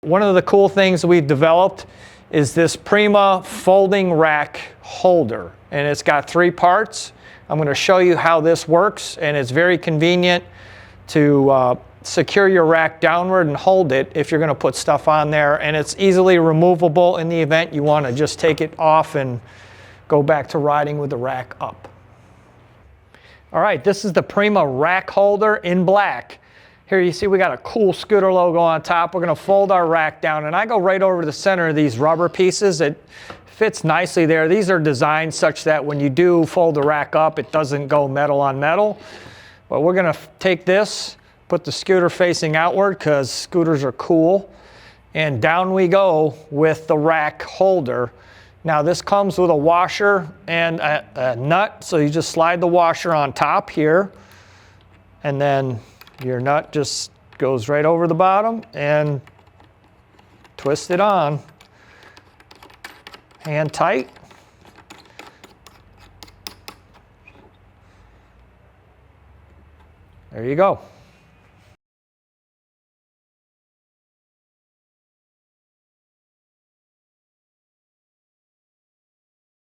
One of the cool things we've developed is this Prima folding rack holder, and it's got 3 parts. I'm going to show you how this works, and it's very convenient to secure your rack downward and hold it if you're going to put stuff on there, and it's easily removable in the event you want to just take it off and go back to riding with the rack up. All right, this is the Prima Rack Holder in black. Here you see we got a cool scooter logo on top. We're going to fold our rack down, and I go right over to the center of these rubber pieces. It fits nicely there. These are designed such that when you do fold the rack up, it doesn't go metal on metal. But we're going to take this, put the scooter facing outward because scooters are cool, and down we go with the rack holder. Now this comes with a washer and a nut, so you just slide the washer on top here, and then your nut just goes right over the bottom and twist it on. Hand tight. There you go.